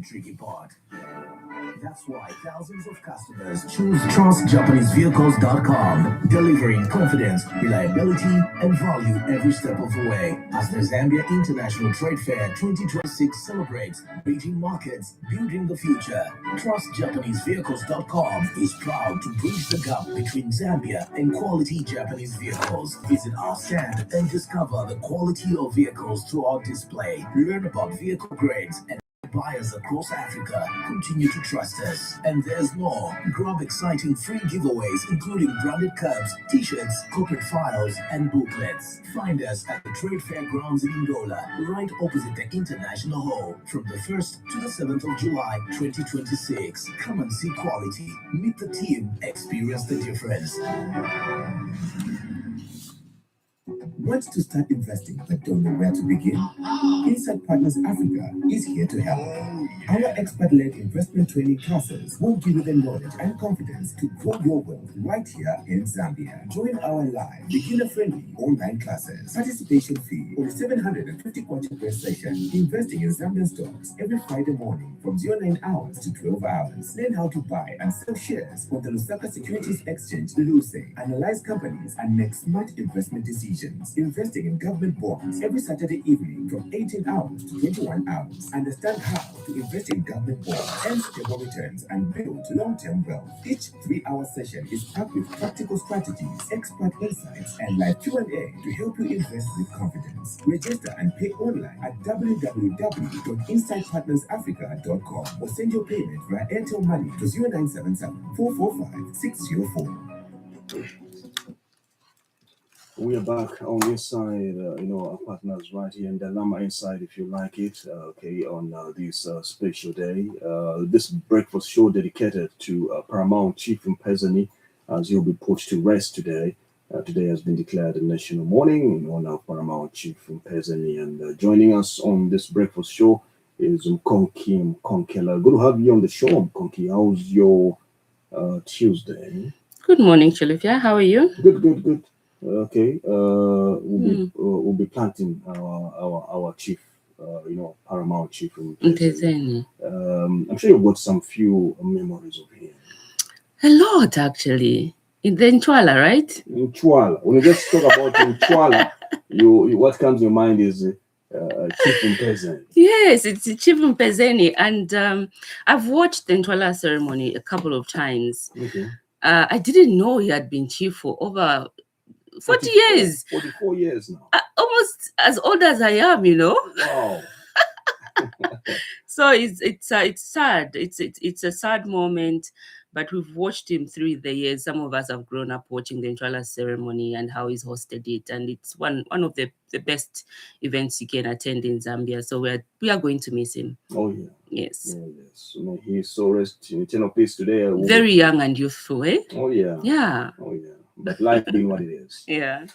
tricky part. That's why thousands of customers choose TrustJapaneseVehicles.com, delivering confidence, reliability, and value every step of the way. As the Zambia International Trade Fair 2026 celebrates Beijing markets, building the future, TrustJapaneseVehicles.com is proud to bridge the gap between Zambia and quality Japanese vehicles. Visit our stand and discover the quality of vehicles through our display. Learn about vehicle grades and buyers across Africa continue to trust us. And there's more. Grab exciting free giveaways, including branded cups, t-shirts, corporate files, and booklets. Find us at the Trade Fair grounds in Ndola, right opposite the International Hall, from the 1st to the 7th of July 2026. Come and see quality, meet the team, experience the difference. Want to start investing but don't know where to begin? Insight Partners Africa is here to help. Our expert-led investment training classes will give you the knowledge and confidence to grow your wealth right here in Zambia. Join our live, beginner-friendly online classes. Participation fee only 750 kwacha per session. Investing in Zambian stocks every Friday morning from 09 hours to 12 hours. Learn how to buy and sell shares on the Lusaka Securities Exchange, LUSE. Analyze companies and make smart investment decisions. Investing in government bonds every Saturday evening from 18 hours to 21 hours. Understand how to invest in government bonds, earn stable returns, and build long-term wealth. Each 3-hour session is packed with practical strategies, expert insights, and live Q&A to help you invest with confidence. Register and pay online at www.insightpartnersafrica.com or send your payment via Airtel Money to 0977 445 604. We are back on Inside, our partners right here in the Lama Inside, if you like it, on this special day. This breakfast show dedicated to Paramount Chief Mpezani, as he'll be put to rest today. Today has been declared a national mourning in honor of Paramount Chief Mpezani. And joining us on this breakfast show is Mukonkela. Good to have you on the show, Mukonki. How's your Tuesday? Good morning, Chilifia. How are you? Good. Okay, we'll be planting our chief, Paramount Chief. I'm sure you've got some few memories of him. A lot, actually. In the Nchwala, right? Nchwala. When you just talk about Nchwala, you what comes to your mind is Chief Mpezani. Yes, it's Chief Mpezani, and I've watched the Nchwala ceremony a couple of times. Okay. I didn't know he had been chief for over 40 years. 44 years now. Almost as old as I am, Wow. So it's sad. It's a sad moment, but we've watched him through the years. Some of us have grown up watching the Nchwala ceremony and how he's hosted it, and it's one of the best events you can attend in Zambia. So we are going to miss him. Oh yeah. Yes. Oh, yes. He's so rest in eternal peace today. Very young and youthful, eh? Oh yeah. Yeah. Oh yeah. But life being what it is. Yeah.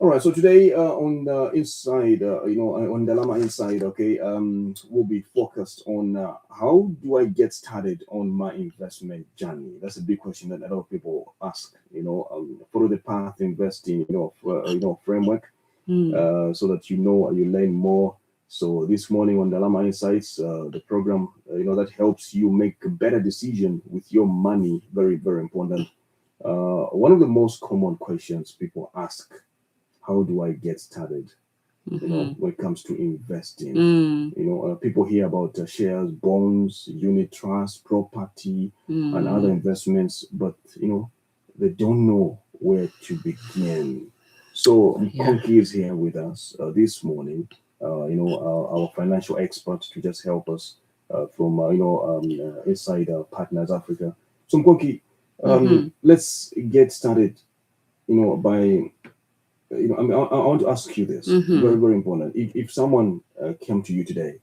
All right. So today on the inside, on the Lama Inside, we'll be focused on how do I get started on my investment journey? That's a big question that a lot of people ask. Follow the path investing, framework, so that you learn more. So this morning on the Lama Insights, the program, that helps you make a better decision with your money. Very, very important. One of the most common questions people ask, how do I get started? When it comes to investing, people hear about shares, bonds, unit trust, property, and other investments, but they don't know where to begin. So Mukonki is here with us this morning. Our financial expert to just help us from Inside Partners Africa. So Mukonki, let's get started. By I want to ask you this. Very, very important. If someone came to you today,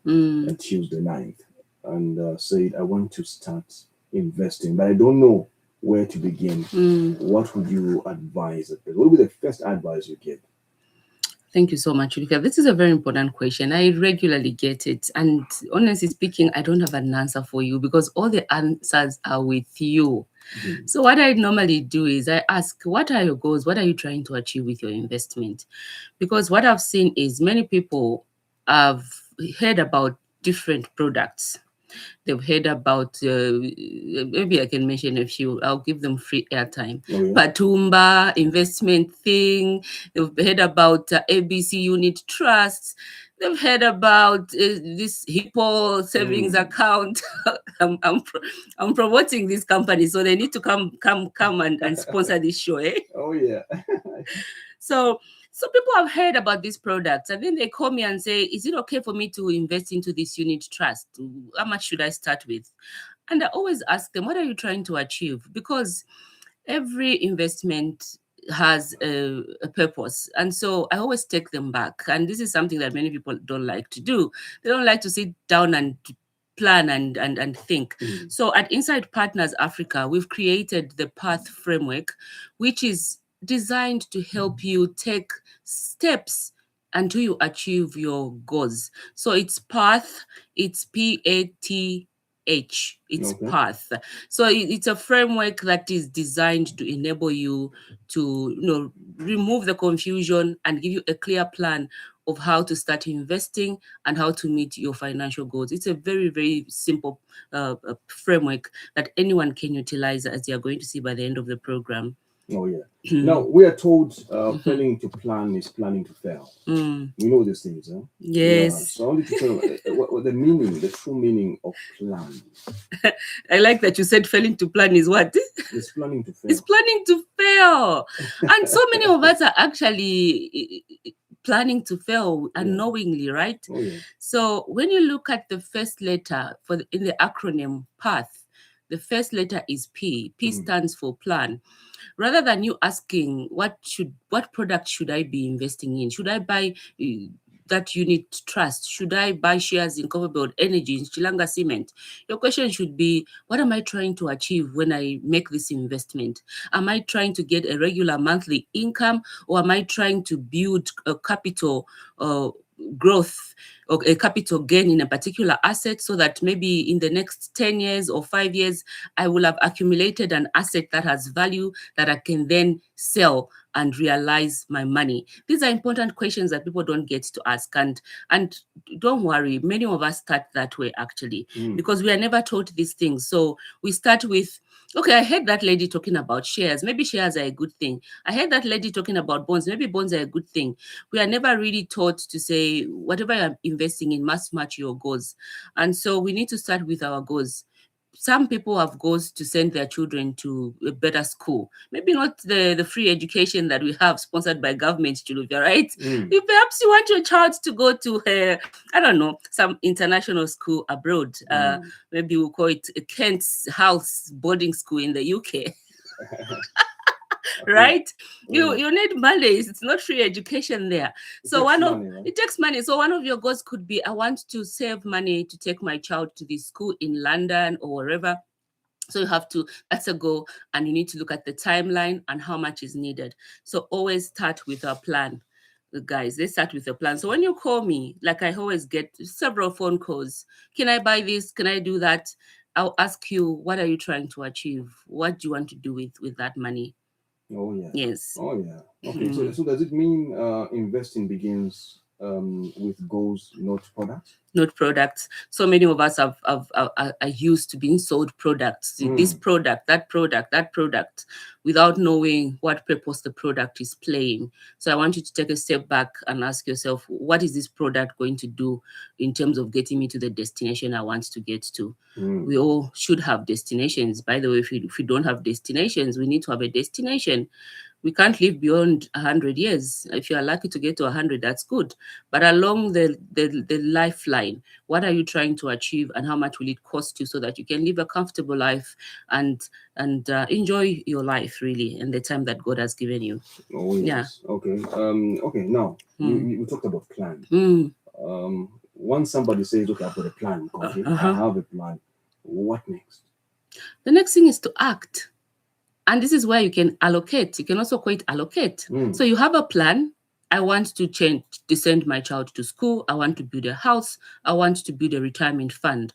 Tuesday 9th, and said, I want to start investing, but I don't know where to begin, what would you advise? What would be the first advice you give? Thank you so much, Ulika. This is a very important question. I regularly get it. And honestly speaking, I don't have an answer for you because all the answers are with you. So what I normally do is I ask, what are your goals? What are you trying to achieve with your investment? Because what I've seen is many people have heard about different products. They've heard about, maybe I can mention a few, I'll give them free airtime. Oh, yeah. Patumba, investment thing. They've heard about ABC unit trusts. They've heard about this Hippo savings account. I'm promoting this company, so they need to come and sponsor this show, eh? Oh, yeah. So people have heard about these products, and then they call me and say, is it okay for me to invest into this unit trust? How much should I start with? And I always ask them, what are you trying to achieve? Because every investment has a purpose. And so I always take them back. And this is something that many people don't like to do. They don't like to sit down and plan and think. So at Inside Partners Africa, we've created the Path framework, which is designed to help you take steps until you achieve your goals. So it's Path, it's PATH. It's Okay. Path. So it's a framework that is designed to enable you to remove the confusion and give you a clear plan of how to start investing and how to meet your financial goals. It's a very, very simple framework that anyone can utilize, as they are going to see by the end of the program. Oh, yeah. Now, we are told failing to plan is planning to fail. We know these things, huh? Yes. Yeah. So I wanted to tell what the meaning, the true meaning of plan. I like that you said failing to plan is what? It's planning to fail. It's planning to fail. And so many of us are actually planning to fail unknowingly, right? Oh, yeah. So when you look at the first letter in the acronym PATH, the first letter is P. P stands for plan. Rather than you asking what product should I be investing in? Should I buy that unit trust? Should I buy shares in Copperbelt Energy, in Chilanga Cement? Your question should be, what am I trying to achieve when I make this investment? Am I trying to get a regular monthly income, or am I trying to build a capital growth or a capital gain in a particular asset, so that maybe in the next 10 years or 5 years, I will have accumulated an asset that has value that I can then sell and realize my money? These are important questions that people don't get to ask. And don't worry, many of us start that way actually, because we are never taught these things. So we start with, okay, I heard that lady talking about shares. Maybe shares are a good thing. I heard that lady talking about bonds. Maybe bonds are a good thing. We are never really taught to say, whatever you're investing in must match your goals. And so we need to start with our goals. Some people have goals to send their children to a better school. Maybe not the free education that we have sponsored by government, Juluvia, right? Perhaps you want your child to go to, I don't know, some international school abroad. Maybe we'll call it a Kent's House boarding school in the UK. Right? You need money. It's not free education there. So it takes money. So one of your goals could be, I want to save money to take my child to this school in London or wherever. So that's a goal, and you need to look at the timeline and how much is needed. So always start with a plan. Guys, let's start with a plan. So when you call me, like I always get several phone calls, can I buy this? Can I do that? I'll ask you, what are you trying to achieve? What do you want to do with that money? Oh, yeah. Yes. Oh, yeah. Okay. So does it mean investing begins with goals, not products? Not products. So many of us are used to being sold products. This product, that product, without knowing what purpose the product is playing. So I want you to take a step back and ask yourself, what is this product going to do in terms of getting me to the destination I want to get to? We all should have destinations. By the way, if we don't have destinations, we need to have a destination. We can't live beyond 100 years. If you are lucky to get to 100, that's good. But along the lifeline, what are you trying to achieve, and how much will it cost you, so that you can live a comfortable life and enjoy your life, really, and the time that God has given you. Oh, yes. Yeah. Okay. Okay. Now we talked about plan. Once somebody says, "Okay, I've got a plan, Mukonki, I have a plan," what next? The next thing is to act. And this is where you can allocate. You can also quite allocate. So you have a plan. I want to send my child to school. I want to build a house. I want to build a retirement fund.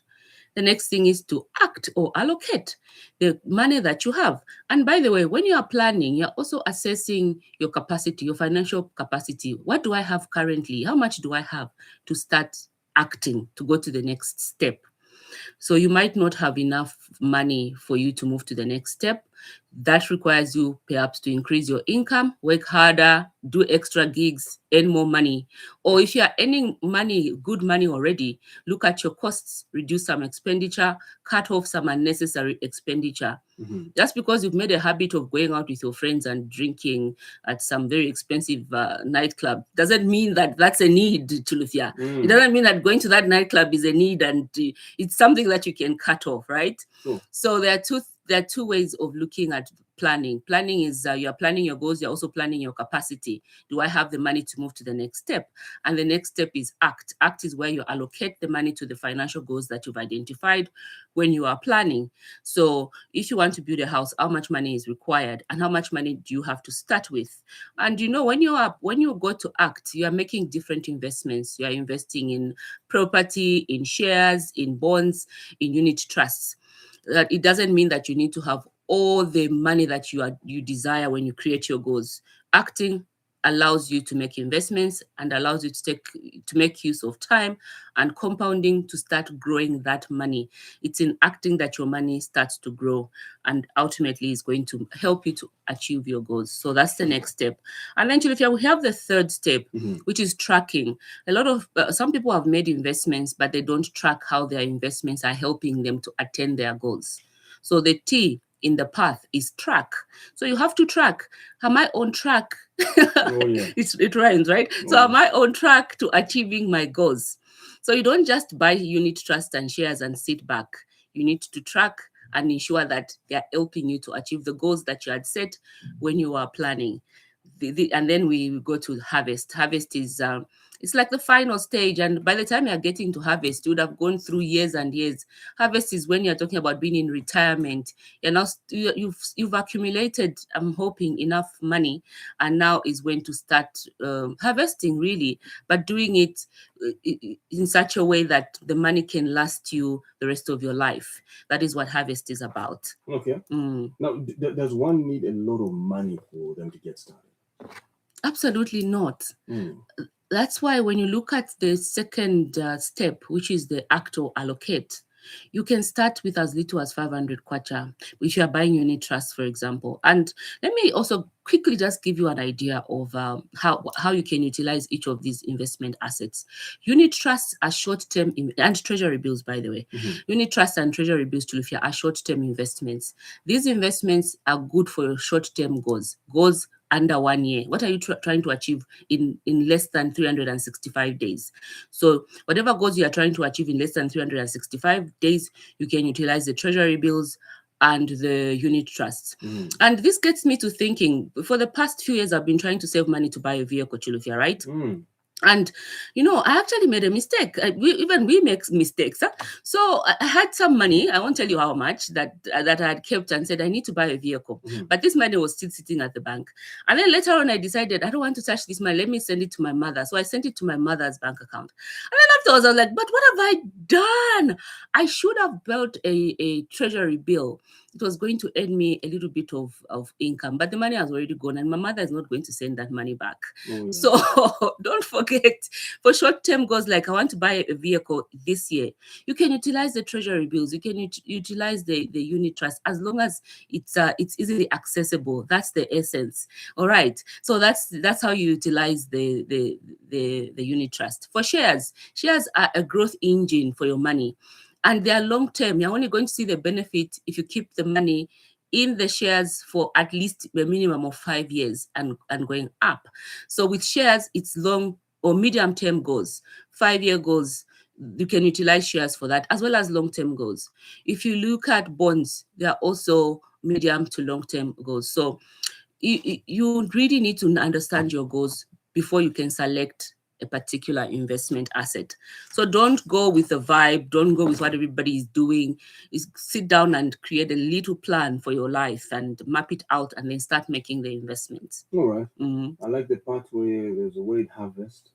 The next thing is to act or allocate the money that you have. And by the way, when you are planning, you're also assessing your capacity, your financial capacity. What do I have currently? How much do I have to start acting, to go to the next step? So you might not have enough money for you to move to the next step. That requires you perhaps to increase your income, work harder, do extra gigs, earn more money. Or if you are earning money, good money already, look at your costs, reduce some expenditure, cut off some unnecessary expenditure. Just because you've made a habit of going out with your friends and drinking at some very expensive nightclub doesn't mean that that's a need, Tulufia. It doesn't mean that going to that nightclub is a need, and it's something that you can cut off, right? Sure. So there are two ways of looking at planning. Planning is you're planning your goals, you're also planning your capacity. Do I have the money to move to the next step? And the next step is act. Act is where you allocate the money to the financial goals that you've identified when you are planning. So if you want to build a house, how much money is required and how much money do you have to start with? And when you go to act, you are making different investments. You are investing in property, in shares, in bonds, in unit trusts. That it doesn't mean that you need to have all the money that you desire when you create your goals. Acting allows you to make investments and allows you to make use of time and compounding to start growing that money. It's in acting that your money starts to grow and ultimately is going to help you to achieve your goals. So that's the next step. And then we have the third step, which is tracking. A lot of some people have made investments, but they don't track how their investments are helping them to attain their goals. So the T in the path is track. So you have to track. Am I on track? Oh, yeah. It rhymes, right? Oh, so am I on track to achieving my goals? So you don't just buy unit trust and shares and sit back. You need to track and ensure that they are helping you to achieve the goals that you had set when you are planning. And then we go to harvest. Harvest is it's like the final stage, and by the time you're getting to harvest, you would have gone through years and years. Harvest is when you're talking about being in retirement. You've accumulated, I'm hoping, enough money, and now is when to start harvesting, really, but doing it in such a way that the money can last you the rest of your life. That is what harvest is about. Okay. Now, does one need a lot of money for them to get started? Absolutely not. That's why when you look at the second step, which is the act or allocate, you can start with as little as 500 kwacha if you are buying unit trust, for example. And let me also quickly just give you an idea of how you can utilize each of these investment assets. Unit trusts are short-term, and treasury bills, by the way. Unit trusts and treasury bills, Tulufia, are short-term investments. These investments are good for your short-term goals under 1 year. What are you trying to achieve in less than 365 days? So whatever goals you are trying to achieve in less than 365 days, you can utilize the treasury bills and the unit trusts. And this gets me to thinking, for the past few years, I've been trying to save money to buy a vehicle, Chilufia, right? And I actually made a mistake. We make mistakes. Huh? So I had some money. I won't tell you how much that I had kept and said I need to buy a vehicle. But this money was still sitting at the bank. And then later on, I decided I don't want to touch this money. Let me send it to my mother. So I sent it to my mother's bank account. And then afterwards, I was like, but what have I done? I should have built a treasury bill. It was going to earn me a little bit of income, but the money has already gone, and my mother is not going to send that money back. So don't forget, for short-term goals, like I want to buy a vehicle this year, you can utilize the treasury bills, you can utilize the unit trust, as long as it's easily accessible. That's the essence. All right. So that's how you utilize the unit trust. For shares are a growth engine for your money. And they are long-term. You're only going to see the benefit if you keep the money in the shares for at least a minimum of 5 years and going up. So with shares, it's long or medium-term goals, 5-year goals. You can utilize shares for that, as well as long-term goals. If you look at bonds, they are also medium to long-term goals. So you really need to understand your goals before you can select a particular investment asset. So don't go with the vibe, don't go with what everybody is doing. Sit down and create a little plan for your life and map it out and then start making the investments. All right. I like the part where there's a word harvest.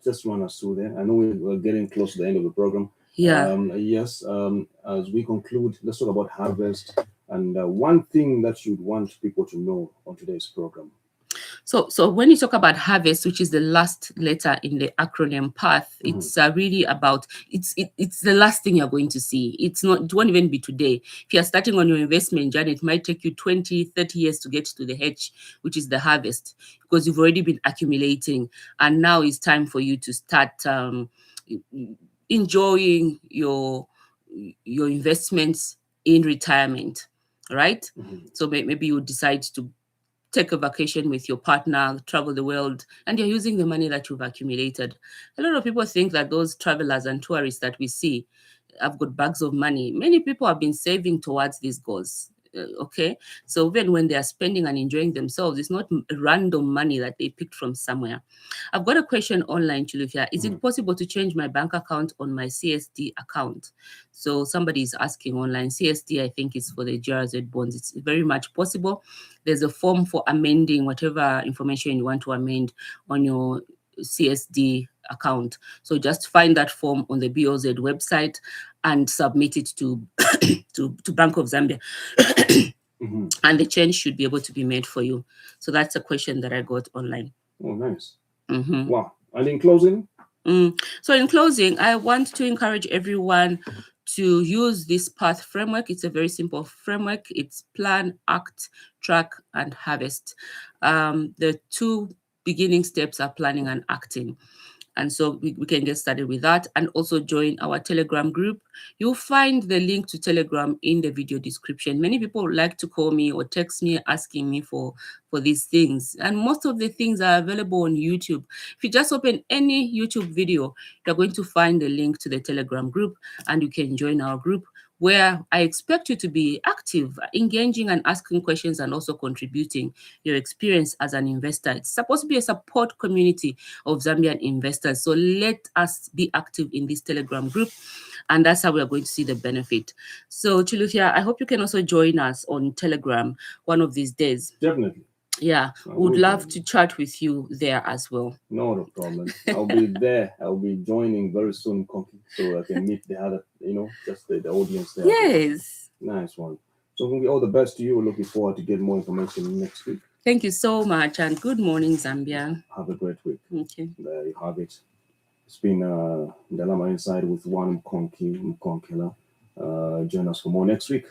Just run us through there. I know we're getting close to the end of the program. Yeah. Yes. As we conclude, let's talk about harvest and one thing that you'd want people to know on today's program. So when you talk about harvest, which is the last letter in the acronym path, it's really about it's the last thing you're going to see. It's not, it won't even be today. If you're starting on your investment journey, it might take you 20, 30 years to get to the H, which is the harvest, because you've already been accumulating, and now it's time for you to start enjoying your investments in retirement, right? So maybe you decide to take a vacation with your partner, travel the world, and you're using the money that you've accumulated. A lot of people think that those travelers and tourists that we see have got bags of money. Many people have been saving towards these goals. Okay, so even when they are spending and enjoying themselves, it's not random money that they picked from somewhere. I've got a question online, Chilufia. Is it possible to change my bank account on my CSD account? So somebody is asking online. CSD, I think, is for the GRZ bonds. It's very much possible. There's a form for amending whatever information you want to amend on your CSD account. So just find that form on the BOZ website and submit it to to Bank of Zambia. And the change should be able to be made for you. So that's a question that I got online. Oh, nice. Wow. And in closing? So in closing, I want to encourage everyone to use this path framework. It's a very simple framework. It's plan, act, track, and harvest. The two beginning steps are planning and acting. And so we can get started with that, and also join our Telegram group. You'll find the link to Telegram in the video description. Many people like to call me or text me asking me for these things. And most of the things are available on YouTube. If you just open any YouTube video, you're going to find the link to the Telegram group, and you can join our group, where I expect you to be active, engaging and asking questions, and also contributing your experience as an investor. It's supposed to be a support community of Zambian investors. So let us be active in this Telegram group, and that's how we are going to see the benefit. So Chilufia, I hope you can also join us on Telegram one of these days. Definitely. Yeah, would love to chat with you there as well. Not a problem. I'll be there. I'll be joining very soon, Mukonki, so I can meet the other, just the audience there. Yes. Nice one. So all the best to you. We're looking forward to get more information next week. Thank you so much, and good morning, Zambia. Have a great week. Okay. There you have it. It's been Ndalama Inside with one Mukonki, Mukonkela. Join us for more next week.